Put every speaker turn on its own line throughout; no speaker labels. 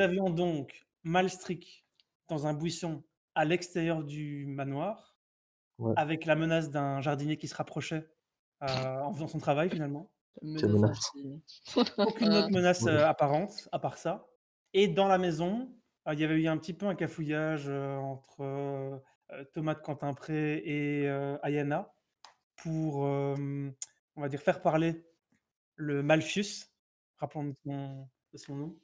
avions donc Malstrick dans un buisson à l'extérieur du manoir,
Ouais,
avec la menace d'un jardinier qui se rapprochait, en faisant son travail finalement.
La
quelle
menace d'un
menace.
jardinier.
Aucune autre menace,
Ouais.
apparente, à part ça. Et dans la maison, il y avait eu un petit peu un cafouillage, entre, Thomas de Cantimpré et Ayana pour, on va dire, faire parler le Malfius, rappelons de son nom,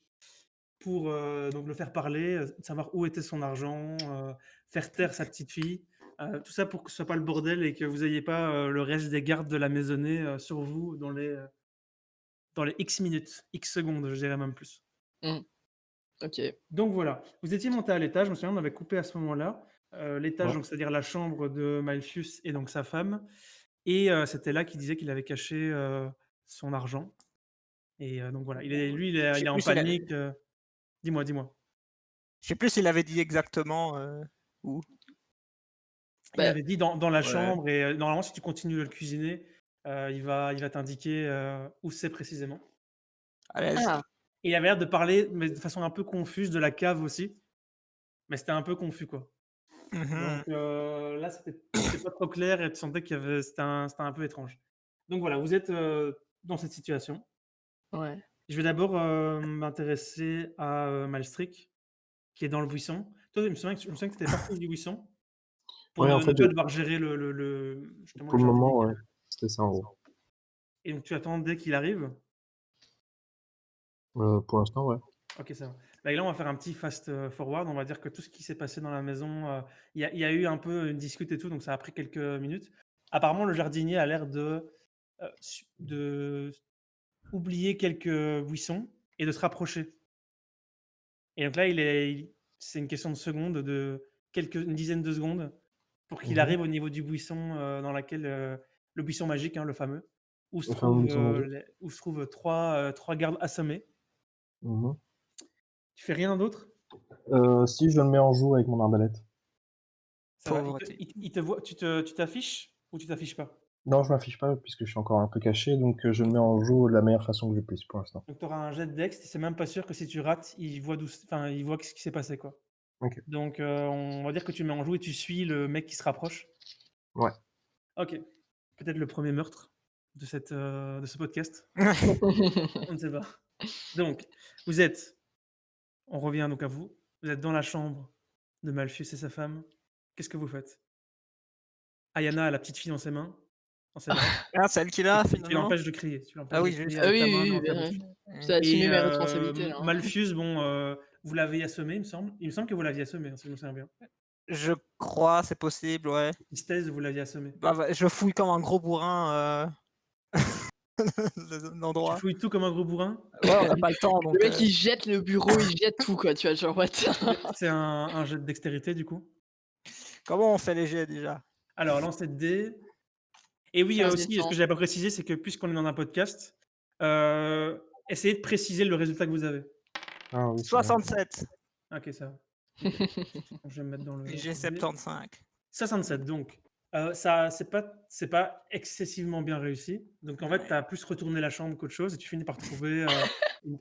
pour, donc le faire parler, savoir où était son argent, faire taire sa petite fille, tout ça pour que ce soit pas le bordel et que vous ayez pas, le reste des gardes de la maisonnée, sur vous dans les X minutes, X secondes, je dirais même plus.
Mmh. OK.
Donc voilà, vous étiez monté à l'étage, je me souviens, on avait coupé à ce moment-là, l'étage,
Ouais.
donc c'est-à-dire la chambre de Malfius et donc sa femme et c'était là qu'il disait qu'il avait caché, son argent et donc voilà,
Je
il
sais
est en
plus s'il a
panique, dis-moi, dis-moi?
je sais plus s'il avait dit exactement, où.
Il
Bah,
avait dit dans la
Ouais.
chambre et normalement si tu continues de le cuisiner, il va t'indiquer, où c'est précisément.
À l'aise.
ah!
Et il avait l'air de parler, mais de façon un peu confuse de la cave aussi, mais c'était un peu confus, quoi. Donc
Mmh.
là, c'était pas trop clair et tu sentais qu'il y avait c'était un peu étrange. Donc voilà, vous êtes, dans cette situation.
Ouais.
Je vais d'abord, m'intéresser à, Malstrick, qui est dans le buisson. Toi, je me souviens que tu étais parti du buisson pour
Ouais, en
ne
fait,
pas devoir gérer justement
pour
le
le
jardinier
moment,
qui
ouais,
arrive
c'était ça en gros.
et donc tu attendais qu'il arrive?
Pour l'instant, ouais.
OK, ça va. Bah, et là, on va faire un petit fast, forward. On va dire que tout ce qui s'est passé dans la maison, il y a eu un peu une dispute et tout, donc ça a pris quelques minutes. Apparemment, le jardinier a l'air de oublier quelques buissons et de se rapprocher. Et donc là, c'est une question de secondes, une dizaine de secondes pour qu'il
Mmh.
arrive au niveau du buisson, dans laquelle, le buisson magique, hein, le fameux,
Le fameux buisson magique.
où se trouvent 3 gardes assommés.
Mmh.
Tu fais rien d'autre?
Si je le mets en joue avec mon arbalète.
Ça va,
Pauvreté.
il te voit, tu t'affiches ou tu t'affiches pas?
Non, je m'affiche pas puisque je suis encore un peu caché, donc je le mets en joue de la meilleure façon que je puisse pour l'instant.
Donc tu auras un jet de dex, c'est même pas sûr que si tu rates, il voit ce qui s'est passé, quoi.
OK.
Donc on va dire que tu mets en joue et tu suis le mec qui se rapproche.
Ouais.
OK. Peut-être le premier meurtre de ce podcast, on ne sait pas. Donc vous êtes on revient donc à vous, vous êtes dans la chambre de Malthus et sa femme. Qu'est-ce que vous faites? Ayana a la petite fille dans ses bras.
Ah, c'est elle qui l'a
Tu
finalement?
l'empêches de crier, tu l'empêches
Ah
de
oui, je
crier
Ah
sais.
avec
oui,
ta main
oui, oui,
dans ta
bah,
bouche.
j'ai assumé
Et
mes responsabilités là, hein.
Malthus, bon, vous l'avez assommé, il me semble. Il me semble que vous l'aviez assommé, hein, si je me souviens bien.
Je crois, c'est possible, ouais.
Tristesse, vous l'aviez assommé.
Bah, je fouille comme un gros bourrin,
Tu
l'endroit.
fouilles tout comme un gros bourrin?
Ouais, on n'a pas le temps
Le
donc
mec il jette le bureau, il jette tout quoi, tu vois? Genre what?
C'est un jet de dextérité, du coup.
comment on fait les jets déjà?
Alors, lancer de dés et oui,
Fais un
aussi, ce
dessin.
que j'avais pas précisé, c'est que puisqu'on est dans un podcast, essayez de préciser le résultat que vous avez.
Ah oui, c'est vrai.
67
OK, ça va. OK. Je vais me mettre dans le
et j'ai
dé.
75.
67 donc. Ça c'est pas excessivement bien réussi. Donc en fait, tu
Ouais.
as plus retourné la chambre qu'autre chose et tu finis par trouver,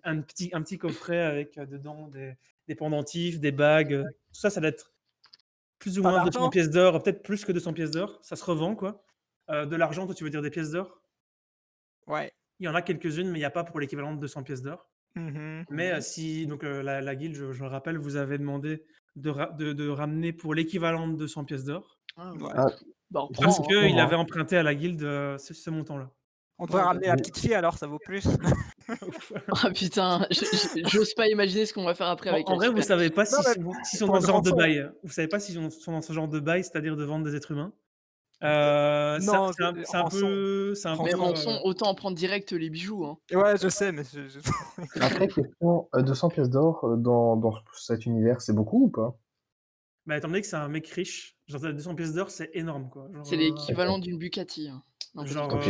un petit coffret avec, dedans des pendentifs, des bagues, tout ça, ça doit être plus ou
Pas
moins 200
d'argent?
pièces d'or, peut-être plus que 200 pièces d'or. Ça se revend quoi. De l'argent, toi, tu veux dire des pièces d'or?
Ouais.
Il y en a quelques-unes, mais il y a pas pour l'équivalent de 200 pièces d'or.
Mmh.
Mais, si donc, la guilde, je le rappelle, vous avez demandé de ramener pour l'équivalent de 200 pièces d'or.
Ah ouais.
Ouais.
Ah,
Bah on
Parce
prend, hein.
qu'il
excusez-moi,
avait emprunté à la guilde, ce montant-là.
On devrait
Ouais, bah
ramener la petite fille alors, ça vaut plus.
ah putain, j'ose pas imaginer ce qu'on va faire après
En
avec
en
elle,
vrai, vous
super.
savez pas
Non, mais
s'ils sont
pour
dans
une
ce genre de
rançon.
bail. Vous savez pas s'ils sont dans ce genre de bail, c'est-à-dire de vendre des êtres humains. Ça
Non,
c'est un
rançon.
peu c'est un peu,
Mais
Rançon.
rançon, autant en prendre direct les bijoux, hein.
Ouais, je sais, mais je
après question, 200 pièces d'or, dans cet univers, c'est beaucoup ou pas?
bah, étant donné que c'est un mec riche, genre 200 pièces d'or, c'est énorme, quoi. Genre,
C'est l'équivalent
OK.
d'une Bugatti, hein. Non, pas du
genre,
tout.
OK,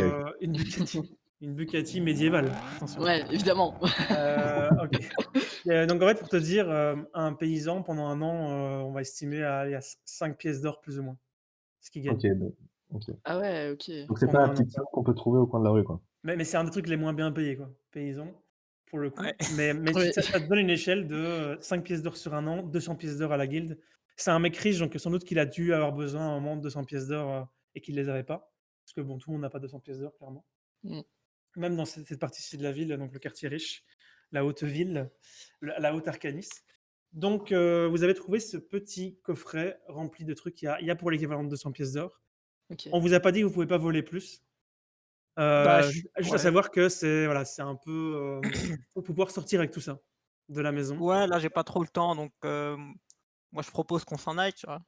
OK.
une Bucati médiévale, attention.
Ouais, évidemment.
OK. Donc en fait, pour te dire, un paysan pendant un an, on va estimer à aller à 5 pièces d'or plus ou moins, ce qu'il gagne
OK, donc OK.
Ah ouais, OK.
Donc c'est pas
pendant
la
un an.
petite somme qu'on peut trouver au coin de la rue, quoi?
Mais c'est un des trucs les moins bien payés, quoi, paysan. pour le coup.
Ouais.
Mais
Ouais.
ça te donne une échelle de 5 pièces d'or sur un an, 200 pièces d'or à la guilde. C'est un mec riche, donc sans doute qu'il a dû avoir besoin à un moment de 200 pièces d'or et qu'il les avait pas. Parce que bon, tout le monde n'a pas 200 pièces d'or, clairement.
Mm.
Même dans cette partie-ci de la ville, donc le quartier riche, la haute ville, la haute Arcanis. Donc, vous avez trouvé ce petit coffret rempli de trucs. Il y a pour l'équivalent de 200 pièces d'or.
Ok.
On vous a pas dit que vous pouvez pas voler plus.
Bah,
Juste à
ouais.
savoir que voilà, c'est un peu. Faut pouvoir sortir avec tout ça de la maison.
Ouais, là, j'ai pas trop le temps, donc moi, je propose qu'on s'en aille, tu vois.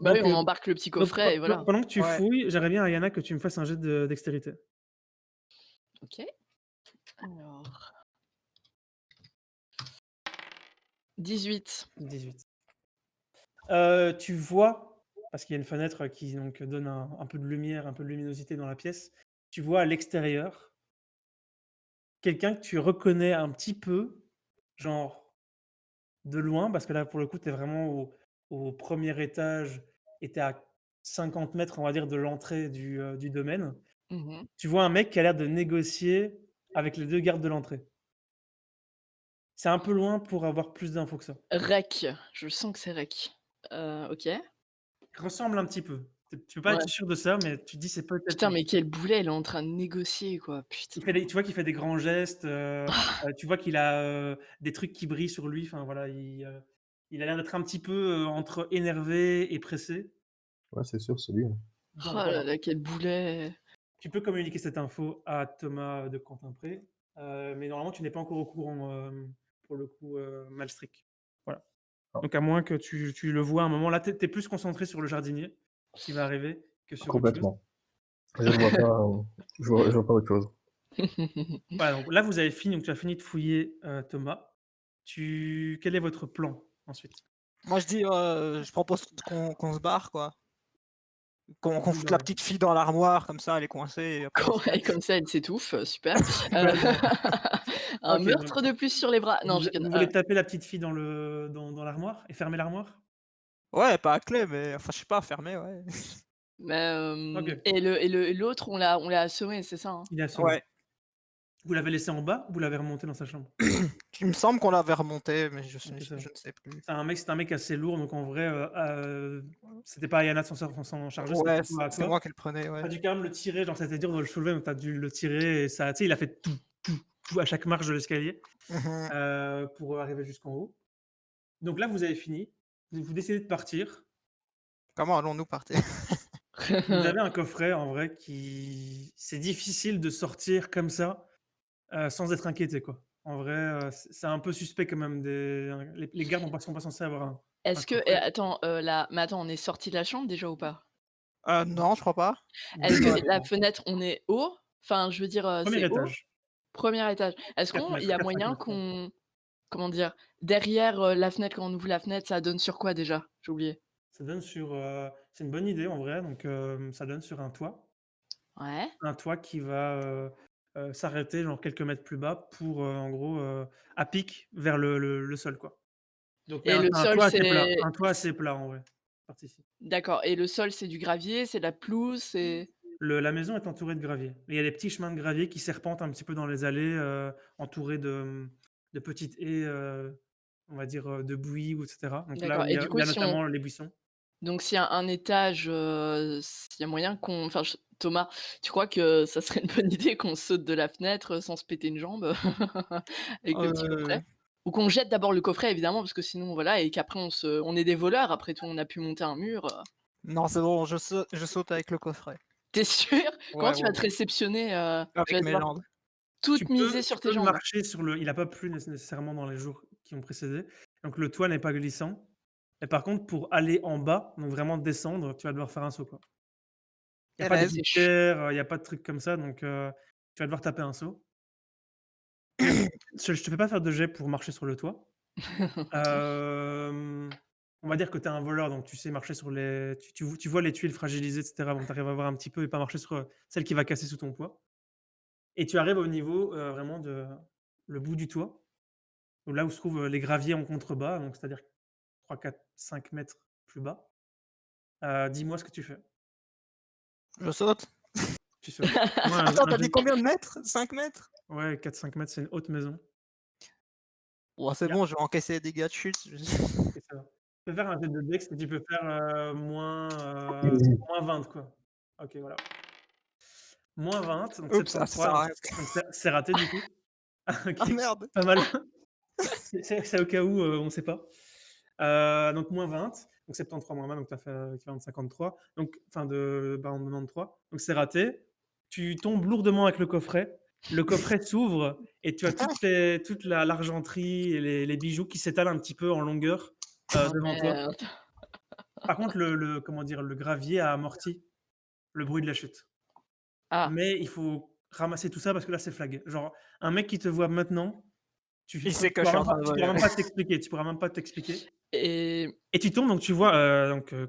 Bah oui,
Donc,
on embarque le petit
donc,
coffret et voilà.
pendant que tu
Ouais.
fouilles, j'aimerais bien, Ayana, que tu me fasses un jet de dextérité.
Ok. Alors. 18.
18. Tu vois, parce qu'il y a une fenêtre qui donc donne un peu de lumière, un peu de luminosité dans la pièce, tu vois à l'extérieur quelqu'un que tu reconnais un petit peu, genre de loin, parce que là, pour le coup, tu es vraiment au premier étage et tu es à 50 mètres, on va dire, de l'entrée du domaine.
Mhm.
Tu vois un mec qui a l'air de négocier avec les 2 gardes de l'entrée. C'est un peu loin pour avoir plus d'infos que ça.
Rec. Je sens que c'est Rec. Ok.
Il ressemble un petit peu. Tu peux pas
Ouais.
être sûr de ça, mais tu te dis c'est peut-être
Putain,
lui.
mais quel boulet, il est en train de négocier, quoi. Putain.
Tu vois qu'il fait des grands gestes, tu vois qu'il a, des trucs qui brillent sur lui, enfin voilà, il a l'air d'être un petit peu, entre énervé et pressé.
Ouais, c'est sûr, c'est lui.
Oh
Donc
là
voilà,
là, quel boulet.
tu peux communiquer cette info à Thomas de Cantimpré, mais normalement tu n'es pas encore au courant, pour le coup, Malstrick. Voilà.
Ah.
Donc à moins que tu le vois à un moment, là tu es plus concentré sur le jardinier qui va arriver que sur autre chose.
Complètement. Je ne vois pas, je vois pas autre chose.
Voilà, donc là vous avez fini, donc tu as fini de fouiller, Thomas. Quel est votre plan ensuite?
Moi, je dis, je propose qu'on se barre, quoi. Qu'on
Vous
foute la
barrez.
petite fille dans l'armoire, comme ça, elle est coincée et après on se
Et
casse.
comme ça, elle s'étouffe, super.
Ouais, non.
Un
OK, donc
meurtre de plus sur les bras. Non, je déconne.
vous voulez taper la petite fille dans l'armoire et fermer l'armoire?
Ouais, pas à clé, mais enfin, je sais pas, fermé, ouais.
Mais,
OK,
et l'autre, on l'a assommé, c'est ça, hein?
il est assommé.
Ouais.
Vous l'avez laissé en bas ou vous l'avez remonté dans sa chambre?
Il me semble qu'on l'avait remonté, mais je
OK, ça va.
je ne sais plus.
C'est un mec assez lourd, donc en vrai, c'était pas Ayana de s'en charger, c'était
Ouais,
plutôt à
c'est
toi.
moi qui le prenais,
Tu
ouais.
as dû quand même le tirer, genre c'était dur de le soulever, donc tu as dû le tirer et ça tu sais, il a fait tout, tout, tout à chaque marche de l'escalier,
Mmh.
pour arriver jusqu'en haut. Donc là, vous avez fini. Vous décidez de partir.
Comment allons-nous partir?
Vous avez un coffret en vrai qui c'est difficile de sortir comme ça, sans être inquiété, quoi. En vrai, c'est un peu suspect quand même les gardes sont pas censés avoir un
Est-ce que
coffret.
attends, mais attends, on est sortis de la chambre déjà ou pas?
Non, je crois pas.
Est-ce
Ouais,
que
ouais,
la
ouais.
fenêtre, on est haut? Enfin, je veux dire,
1er
c'est haut?
étage,
Premier étage. Est-ce
4
qu'il
mètres,
y a
4-5
moyen
mètres, ouais.
qu'on comment dire? Derrière, la fenêtre, quand on ouvre la fenêtre, ça donne sur quoi déjà? J'ai oublié.
Ça donne sur, c'est une bonne idée en vrai, donc ça donne sur
Ouais.
un toit qui va, s'arrêter genre quelques mètres plus bas pour, en gros, à pic vers le sol, quoi. Donc
Et le
tu un
sol,
toit assez plat,
c'est
un toit assez plat en vrai, par-ci-ci.
d'accord, et le sol, c'est du gravier, c'est de la pelouse, c'est
La maison est entourée de gravier. Et il y a des petits chemins de gravier qui serpentent un petit peu dans les allées, entourés de petites haies, on va dire, de buis ou et cetera. Donc là
d'accord,
où
et du
il
coup,
y a
si on
notamment les buissons.
donc s'il y a un étage, s'il y a moyen qu'on enfin, je Thomas, tu crois que ça serait une bonne idée qu'on saute de la fenêtre, sans se péter une jambe? Avec le petit
Heu,
coffret? Ou qu'on jette d'abord le coffret évidemment, parce que sinon voilà, et qu'après on est des voleurs après tout, on a pu monter un mur,
non, c'est bon, je saute avec le coffret.
Tu sûr? Comment
Ouais,
tu
ouais,
vas te
ouais,
réceptionner, tu vas
avec mes
devoir
jambes.
tout miser
Tu
sur tes
peux
jambes?
marcher sur le il a pas plu nécessairement dans les jours qui ont précédé, donc le toit n'est pas glissant. Mais par contre, pour aller en bas, donc vraiment descendre, tu vas devoir faire un saut, quoi. Il y a pas de
Punaise.
C'est ch
gouttière, il y a pas de truc comme ça, donc tu vas devoir taper un saut. Je te fais pas faire de jet pour marcher sur le toit. On va dire que tu es un voleur, donc tu sais marcher sur les tu vois les tuiles fragilisées et cetera, donc tu arrives à voir un petit peu et pas marcher sur, celle qui va casser sous ton poids et tu arrives au niveau, vraiment de le bout du toit, donc là où se trouvent, les graviers en contrebas, donc c'est-à-dire 3, 4, 5 mètres plus bas. Dis-moi ce que tu fais.
Je saute.
Tu sautes. Dis-moi
Attends,
un
tu as
jet
dit combien de mètres? 5 mètres?
ouais, 4, 5 mètres, c'est une haute maison.
Ouais, c'est
Bien,
bon, je vais encaisser les dégâts de chute.
ok, ça va. Tu peux faire un jet de dex et tu peux faire
Easy.
moins 20, quoi. Ok, voilà. Moins 20, donc
Oups, ça
73,
sert à rien.
donc c'est raté du coup.
Ah
Ok,
merde!
pas mal. C'est au cas où on ne sait pas. Donc moins 20, donc 73 moins 20, donc tu as fait l'équivalent de 53, donc, enfin de 93. Donc c'est raté. Tu tombes lourdement avec le coffret. Le coffret s'ouvre et tu as toute l'argenterie et les bijoux qui s'étalent un petit peu en longueur
Oh
devant toi.
merde.
Par contre, comment dire, le gravier a amorti le bruit de la chute.
Ah,
Mais il faut ramasser tout ça parce que là, c'est flag. Genre, un mec qui te voit maintenant,
Il
tu
sait que je
pourras
suis en
même pas,
train de
tu pourras
voler.
même pas t'expliquer. Tu pourras même pas t'expliquer.
et
Et tu tombes, donc tu vois,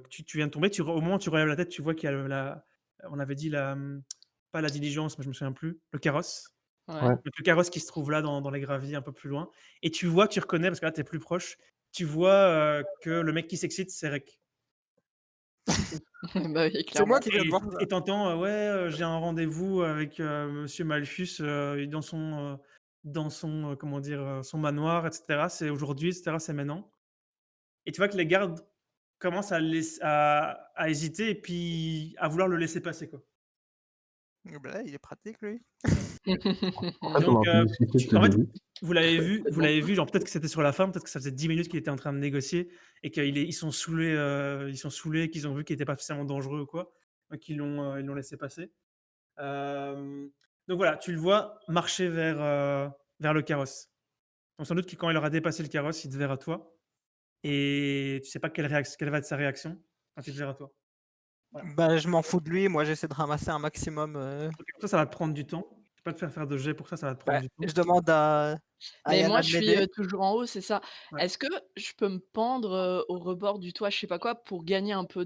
tu viens de tomber, au moment où tu relèves la tête, tu vois qu'il y a on avait dit pas la diligence, mais je me souviens plus, le carrosse.
ouais.
Ouais.
Donc le carrosse qui se trouve là dans les graviers un peu plus loin. Et tu vois, tu reconnais, parce que là, tu es plus proche, tu vois que le mec qui s'excite, c'est Rek.
Bah oui,
C'est moi
clairement.
qui viens de voir
Et
ça.
t'entends, ouais, j'ai un rendez-vous avec monsieur Malfus dans son, comment dire, son manoir, etc. C'est aujourd'hui, etc. C'est maintenant. Et tu vois que les gardes commencent à hésiter et puis à vouloir le laisser passer, quoi.
Bah là, il est pratique, lui.
En fait, on
Donc,
a un peu discuté depuis
en
le
fait,
début.
C'est bon.
genre peut-être que c'était sur la fin, peut-être que ça faisait 10 minutes qu'il était en train de négocier et ils sont saoulés, qu'ils ont vu qu'il était pas spécialement dangereux ou quoi, donc ils l'ont laissé passer. Donc voilà, tu le vois marcher vers le carrosse. Donc sans doute que quand il aura dépassé le carrosse, il te verra toi et tu sais pas quelle va être sa réaction quand il te verra toi. Voilà.
Bah, je m'en fous de lui, moi j'essaie de ramasser un maximum.
OK, ça va te prendre du temps. Je vais pas te faire de jet pour ça, ça va te prendre
Bah,
du temps.
je demande à
Mais moi,
Yana
je
de
suis,
m'aider.
toujours en haut, c'est ça.
Ouais,
Est-ce que je peux me pendre, au rebord du toit, je sais pas quoi, pour gagner un peu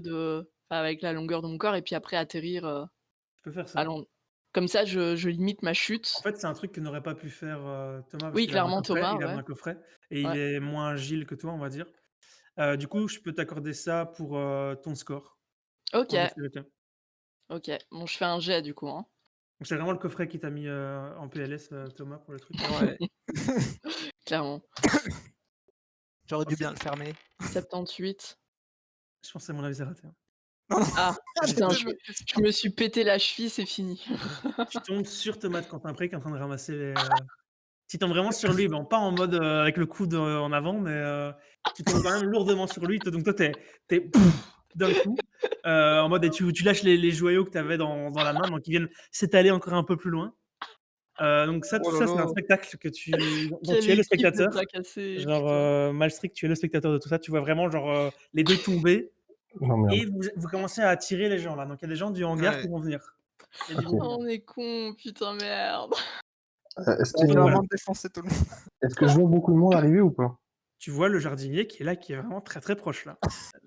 avec la longueur de mon corps et puis après atterrir,
tu peux faire
à
ça.
l'en comme ça je limite ma
En
chute.
fait, c'est un truc que n'aurait pas pu faire, Thomas parce
Oui,
qu'il avait un
clairement
coffret,
Thomas, ouais,
et il
ouais.
est moins agile que toi, on va dire. Du coup, je peux t'accorder ça pour, ton score en
OK,
dextérité.
OK. Bon, je fais un jet du coup, hein.
Donc c'est vraiment le coffret qui t'a mis, en PLS, Thomas, pour le truc.
Ouais,
Clairement.
j'aurais
Oh,
dû bien le fermer.
78.
je pense que à mon avis, c'est raté, hein.
Ah
J'ai
putain,
fait
Arrêtez de me
je me suis pété la cheville, c'est fini.
tu tombes sur Thomas de Quentin-Pré qui est en train de ramasser tu tombes vraiment sur lui, bon, pas en mode, avec le coude, en avant, mais, tu tombes quand même lourdement sur lui. Donc toi, tu pouf d'un coup, en mode et tu lâches les joyaux que tu avais dans la main, donc ils viennent s'étaler encore un peu plus loin. Donc ça, tout
Oh là
ça, c'est un
là!
spectacle dont
Quelle
tu es le
équipe de
spectateur.
fracassés,
Genre,
putain.
Malstrick, tu es le spectateur de tout ça. Tu vois vraiment genre, les 2 tomber
Non, merde.
et vous commencez à attirer les gens là. Donc il y a des gens du hangar qui
Ouais.
vont venir. Il y a du
Ok.
monde qui vient.
Oh, on est cons, putain merde.
Donc
J'ai
voilà.
vraiment défoncé tout le monde.
est-ce que je vois beaucoup de monde arriver ou pas?
Tu vois le jardinier qui est là, qui est vraiment très, très proche là.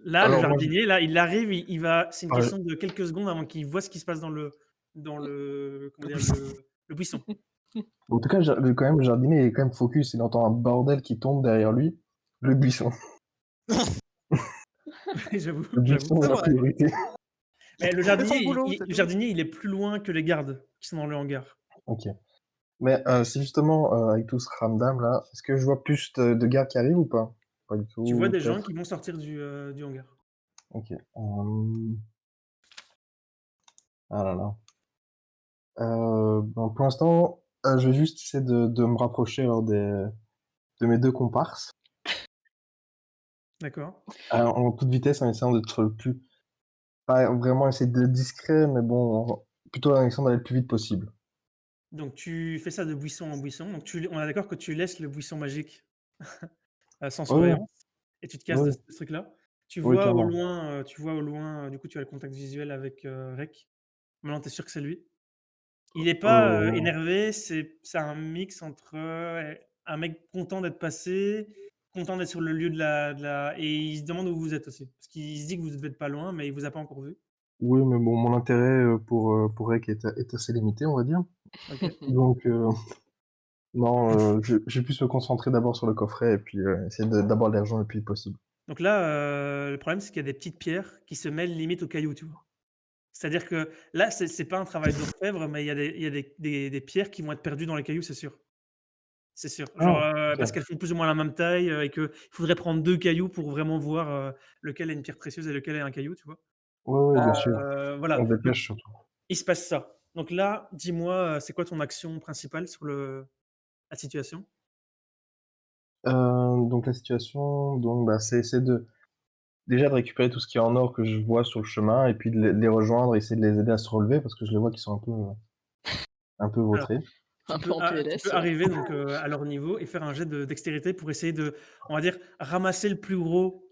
Là, le
Alors moi,
jardinier, là, il arrive, il va c'est une
ouais.
question de quelques secondes avant qu'il voit ce qui se passe comment dire? Le buisson.
En tout cas, quand même, le jardinier est quand même focus. Il entend un bordel qui tombe derrière lui. Le buisson.
J'avoue,
Le
j'avoue.
buisson est
C'est
la
vrai,
priorité.
Mais le
il fait son
jardinier,
boulot, c'est
le
tout.
jardinier, il est plus loin que les gardes qui sont dans le hangar.
Ok. Mais c'est justement, avec tout ce ramdam là, est-ce que je vois plus de gars qui arrivent ou pas? Pas du
Tu vois
tout,
des gens
peut-être.
qui vont sortir du hangar.
Ok. Ah là là. Bon, pour l'instant, je vais juste essayer de me rapprocher alors de mes deux comparses,
D'accord.
en toute vitesse, en essayant d'être le plus, pas vraiment essayer d'être discret, mais bon, plutôt en essayant d'aller le plus vite possible.
Donc tu fais ça de buisson en buisson. Donc on est d'accord que tu laisses le buisson magique, sans
Ouais, ouais,
surveillance et tu te casses de
ouais,
ce truc-là.
oui, clairement.
Tu vois au loin, du coup, tu as le contact visuel avec, Rek. Maintenant, tu es sûr que c'est lui. Il est pas,
Euh,
énervé, c'est un mix entre, un mec content d'être passé, content d'être sur le lieu et il se demande où vous êtes aussi. Parce qu'il se dit que vous devez être pas loin, mais il vous a pas encore vu.
oui, mais bon, mon intérêt pour Rek est assez limité, on va dire.
OK.
Donc, non, je vais plus me concentrer d'abord sur le coffret et puis essayer d'avoir l'argent le plus vite possible.
Donc là, le problème, c'est qu'il y a des petites pierres qui se mêlent limite aux cailloux, tu vois? C'est-à-dire que là, c'est pas un travail d'orfèvre, mais il y a des pierres qui vont être perdues dans les cailloux, c'est sûr. c'est sûr. Genre,
Ah,
parce
ok.
qu'elles font plus ou moins la même taille, et qu'il faudrait prendre 2 cailloux pour vraiment voir, lequel est une pierre précieuse et lequel est un caillou, tu vois?
Oui, oui, bien sûr.
Voilà,
On se
donc
dépêche surtout.
il se passe ça. Donc là, dis-moi, c'est quoi ton action principale sur la situation?
Donc la situation, donc, bah, c'est essayer déjà de récupérer tout ce qui est en or que je vois sur le chemin et puis de les rejoindre, essayer de les aider à se relever parce que je les vois qui sont un peu
Alors,
vautrés.
Un peu en
tu
PLS,
peux
ouais.
arriver donc, à leur niveau et faire un jet de dextérité pour essayer de, on va dire, ramasser le plus gros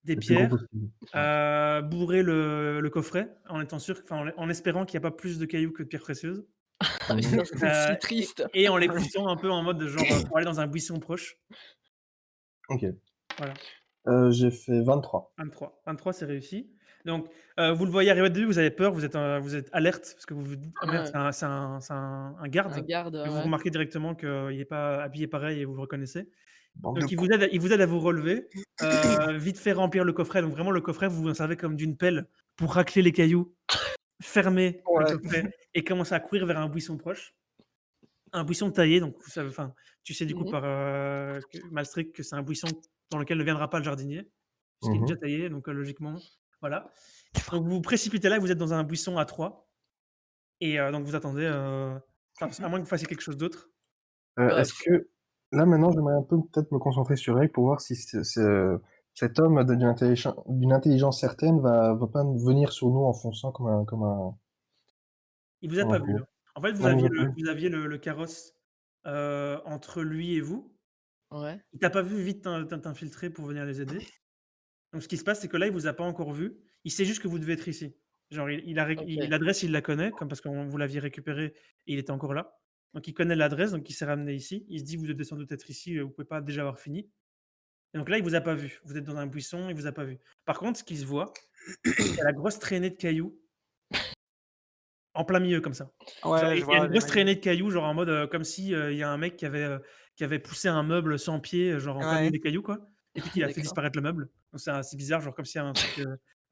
des
Le plus gros
pierres,
possible. Ouais.
bourrer le coffret en étant sûr, enfin, en espérant qu'il y a pas plus de cailloux que de pierres précieuses,
Ah
Mmh mh.
putain, ça doit être si
et
triste.
en les poussant un peu en mode de genre, pour aller dans un buisson proche.
OK.
Voilà,
J'ai fait 23.
23 c'est réussi. Donc, vous le voyez arriver au début, vous avez peur, vous êtes alerte parce que vous vous dites: «Oh merde,
Ouais,
c'est un
un
garde».
garde,
Et vous
ouais.
remarquez directement qu'il est pas habillé pareil et vous le reconnaissez.
Bande de
Donc
cons.
il vous aide à vous relever, vite fait remplir le coffret. Donc vraiment le coffret, vous vous en servez comme d'une pelle pour racler les cailloux, fermer le
Ouais.
coffret et commencer à courir vers un buisson proche. Un buisson taillé, donc vous savez, enfin, tu sais du coup
Mmh.
par, que Malstrick, que c'est un buisson dans lequel ne viendra pas le jardinier, puisqu'il est
Mmh
déjà
mh.
taillé, donc logiquement, voilà. Donc vous vous précipitez là, vous êtes dans un buisson à 3 et donc vous attendez, enfin, à moins que vous fassiez quelque chose d'autre.
Bah,
Est-ce que là, maintenant, j'aimerais un peu peut-être me concentrer sur elle pour voir si cet homme de d'une intelligence certaine va pas venir sur nous en fonçant
Il vous a
comme un
pas vu,
fou.
hein. En fait,
Ah, il nous a pas vu?
vous aviez le carrosse, entre lui et vous.
ouais,
Il t'a pas vu vite t'infiltrer pour venir les aider. Donc ce qui se passe, c'est que là, il vous a pas encore vu. Il sait juste que vous devez être ici. Genre
OK.
l'adresse, il la connaît, comme parce que vous l'aviez récupéré et il était encore là. Donc il connaît l'adresse, donc il s'est ramené ici. Il se dit: «Vous devez sans doute être ici, vous pouvez pas déjà avoir fini». Et donc là, il vous a pas vu. Vous êtes dans un buisson, il vous a pas vu. Par contre, ce qui se voit, c'est qu'il y a la grosse traînée de cailloux en plein milieu comme ça. Genre
Ouais, je
il y a
vois,
une grosse
j'imagine.
traînée de cailloux, genre en mode, comme si, il y a un mec qui avait poussé un meuble sans pied, genre en plein milieu
Ouais.
des cailloux quoi, et puis qui a fait
D'accord.
disparaître le meuble. Donc c'est assez bizarre, genre comme s'il y a un truc,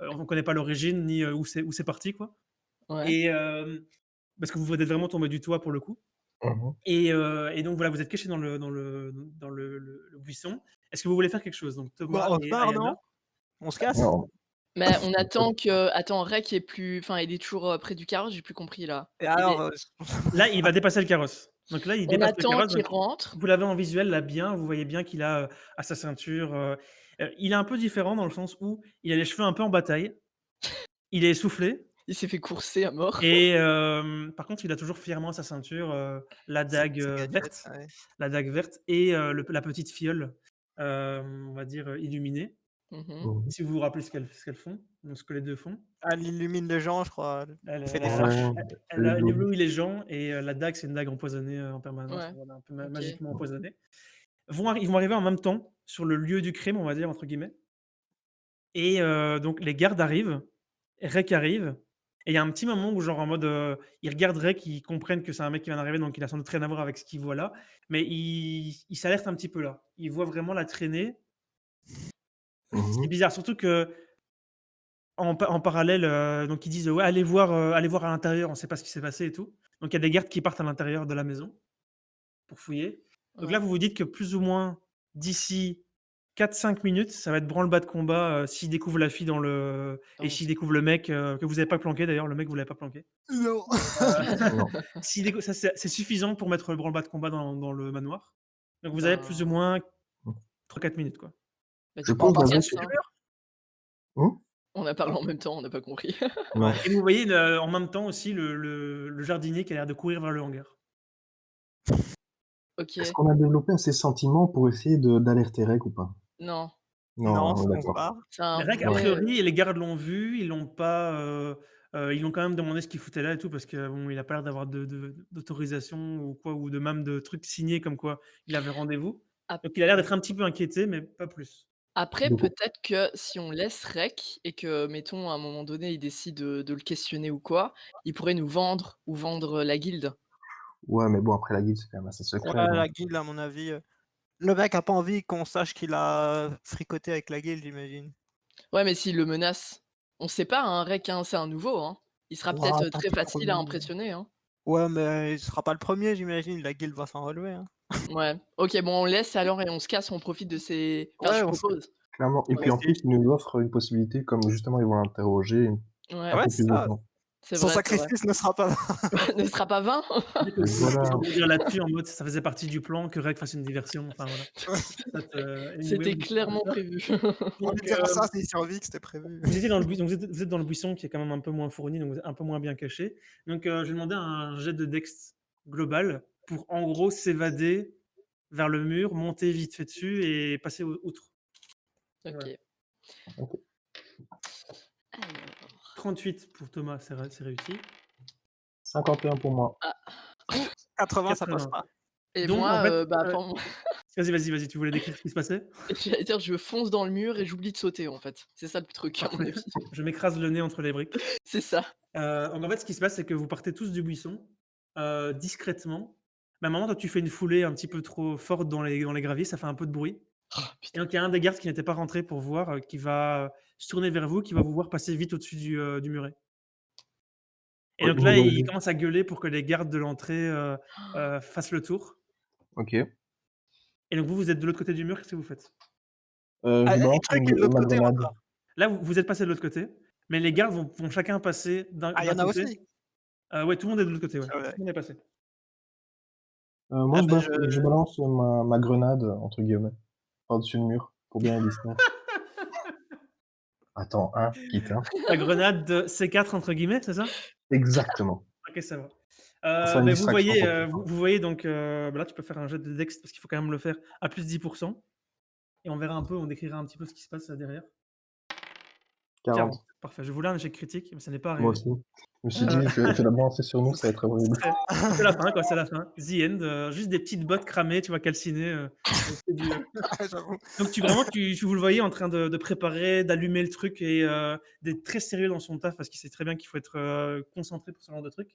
on connaît pas l'origine ni, où c'est parti quoi,
Ouais.
et parce que vous êtes vraiment tombé du toit pour le coup,
Mmh mh.
et donc voilà, vous êtes cachés dans le buisson. Est-ce que vous voulez faire quelque chose? Donc
Bah,
Thomas
on se
et
barre, non?
Ayana?
On se casse?
Non,
Mais on
en fait,
attend que attends, Rek est plus enfin, il est toujours, près du carrosse? J'ai plus compris là.
Et
Il
alors,
est
Là, il va dépasser le carrosse. Donc là, il
On
dépasse le
attend
carrosse,
qu'il
donc
rentre.
vous l'avez en visuel là bien, vous voyez bien qu'il a, à sa ceinture, il est un peu différent dans le sens où il a les cheveux un peu en bataille, il est essoufflé
Il s'est fait courser à mort.
et par contre, il a toujours fièrement à sa ceinture,
C'est gadget, ouais.
la dague verte et la petite fiole, on va dire, illuminée.
Mmh.
mmh mh.
Si vous vous rappelez ce qu'elles font, donc ce que les 2 font.
Ah, elle illumine les gens, je crois,
Elle,
elle fait des
elle
flashs.
Ouais,
elle
elle
elle
éblouit.
éblouit les gens et la dague, c'est une dague empoisonnée, en permanence,
Ouais,
voilà, un peu
OK.
magiquement empoisonnée. Ils vont arriver en même temps sur le «lieu du crime», on va dire, entre guillemets, et donc les gardes arrivent, Rek arrive et il y a un petit moment où genre en mode, ils regardent Rek, ils comprennent que c'est un mec qui vient d'arriver, donc il a sans doute rien à voir avec ce qu'ils voient là, mais ils s'alertent un petit peu là. Ils voient vraiment la traînée.
Mmh
C'est
mh.
bizarre, surtout qu'en en parallèle, donc ils disent: «Ouais, allez voir à l'intérieur, on sait pas ce qui s'est passé et tout». Donc il y a des gardes qui partent à l'intérieur de la maison pour fouiller. Donc là,
Ouais.
vous vous dites que plus ou moins d'ici 4-5 minutes, ça va être branle-bas de combat, s'ils découvrent la fille et
Donc
s'ils découvrent le mec, que vous avez pas planqué d'ailleurs, le mec vous l'avez pas planqué.
Non!
Non.
S'ils décou Ça c'est suffisant pour mettre le branle-bas de combat dans le manoir. Donc vous avez plus ou
ben,
moins
Mmh.
3-4 minutes quoi.
Je
du coup, on
pose
se
la vraie
casse,
question.
hein.
Mmh?
On a parlé en même temps, on n'a pas compris.
Ouais.
Et vous voyez en même temps aussi le jardinier qui a l'air de courir vers le hangar.
Est-ce
OK.
qu'on a développé assez sentiments pour essayer d'alerter Reg ou pas?
Non,
Non,
Non,
hein, on est
on se
d'accord.
barre.
c'est un
Rek, a
Ouais.
vrai,
priori, les gardes l'ont vu, ils l'ont pas, ils l'ont quand même demandé ce qu'il foutait là et tout parce que bon, il a pas l'air d'avoir d'autorisation ou quoi, ou de même de trucs signés comme quoi il avait rendez-vous.
ap
Donc il a l'air d'être un petit peu inquiété, mais pas plus.
après
Donc
peut-être que si on laisse Rek et que, mettons, à un moment donné, il décide, de le questionner ou quoi, il pourrait nous vendre ou vendre, la guilde.
ouais, mais bon, après la guilde, c'est quand même assez
Ouais,
secret, donc
la guilde, à mon avis, le mec a pas envie qu'on sache qu'il a fricoté avec la guilde, j'imagine.
Ouais, mais s'il le menace, on sait pas, hein, Rek, hein, c'est un nouveau, hein. Il sera peut-être,
Ouah, tant
très
pis le
facile à
premier.
impressionner, hein.
Ouais, mais il sera pas le premier, j'imagine, la guilde va s'en relever, hein.
Ouais. OK, bon, on laisse alors et on se casse, on profite de ces enfin,
Ouais,
je
on se
propose.
Clairement. Et
on
puis en
essaye.
plus, ils nous offrent une possibilité, comme justement ils vont l'interroger
Ouais,
un
Ouais,
peu
c'est
plus de
ça.
temps.
c'est
Son
vrai, c'est vrai.
sacrifice ne sera pas
Ne sera pas vain?
C'est vrai
Et
que tu
voilà.
peux rebondir là-dessus en mode ça faisait partie du plan que Reg fasse une diversion, enfin voilà. Ça te anyway,
C'était clairement prévu.
On
donc
lui dira ça s'il survit que c'était prévu.
vous étiez dans le buisson, vous êtes dans le buisson qui est quand même un peu moins fourni, donc vous êtes un peu moins bien caché. Donc je vais demander un jet de dex global pour en gros s'évader vers le mur, monter vite fait dessus et passer outre. Voilà.
OK.
OK.
Alors
38 pour Thomas, c'est réussi.
51 pour moi.
80, ça passe
80.
pas.
et
Donc en
moi,
fait,
pendant
vas-y, tu voulais décrire ce qui se passait?
j'allais dire, je fonce dans le mur et j'oublie de sauter, en fait. C'est ça le truc, à mon avis.
Je m'écrase le nez entre les briques.
C'est ça.
Donc en fait, ce qui se passe, c'est que vous partez tous du buisson, discrètement. Mais à un moment, toi, tu fais une foulée un petit peu trop forte dans les graviers, ça fait un peu de bruit.
Oh
Et
putain.
donc il y a un des gardes qui n'était pas rentré pour voir, qui va, se tourner vers vous, qui va vous voir passer vite au-dessus du muret. Et
Oui,
donc
vous
là, il
voyez.
commence à gueuler pour que les gardes de l'entrée, fassent le tour.
OK.
Et donc vous êtes de l'autre côté du mur, qu'est-ce que vous faites?
Ah,
Je
et
balance
Craig est de l'autre
ma
côté
grenade.
encore.
Là, vous êtes passés de l'autre côté, mais les gardes vont chacun passer d'un
Ah, il y en a
côté.
aussi?
Ouais, tout le monde est de l'autre côté, ouais.
Ah
Tout
ouais.
le monde est passé.
Moi,
Ah
je
bah,
balance je balance ma «grenade» entre guillemets, par-dessus le mur, pour bien les distraire. Attends, hein, quitte, hein.
La grenade de C4 entre guillemets, c'est ça?
Exactement.
OK, ça va.
Pour faire une
Vous
distraction
voyez,
quoi qu'il
vous
soit.
vous voyez donc, là, tu peux faire un jet de dex parce qu'il faut quand même le faire à plus 10 et on verra un peu, on décrira un petit peu ce qui se passe, derrière. 40,
40.
parfait. Je voulais un échec critique, mais ça n'est pas
Moi
arrivé.
aussi. Je me suis
Heu,
dit: «Je vais la balancer sur nous, ça va être horrible».
c'est la fin, quoi, c'est la fin. The end, juste des petites bottes cramées, tu vois, calcinées, c'est du,
Ah, j'avoue.
donc vous le voyez en train de préparer, d'allumer le truc et d'être très sérieux dans son taf parce qu'il sait très bien qu'il faut être, concentré pour ce genre de truc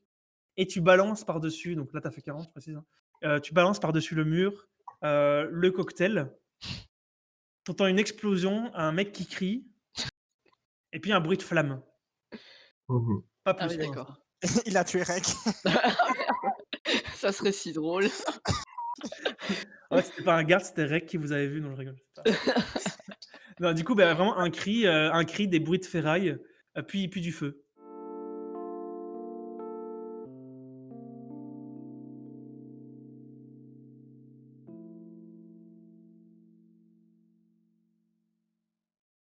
et tu balances par-dessus, donc là tu as fait 40 je précise, hein, tu balances par-dessus le mur, le cocktail. Tu entends une explosion, un mec qui crie et puis un bruit de flamme.
Mmh mh.
Pas
Ah
plus
oui,
pour l'instant.
d'accord.
Il a tué Reg.
Ça serait si drôle.
En fait, c'était pas un garde, c'était Rec qui vous avait vu, non je rigole, c'est pas non, du coup, bah, vraiment un cri, des bruits de ferraille, puis du feu.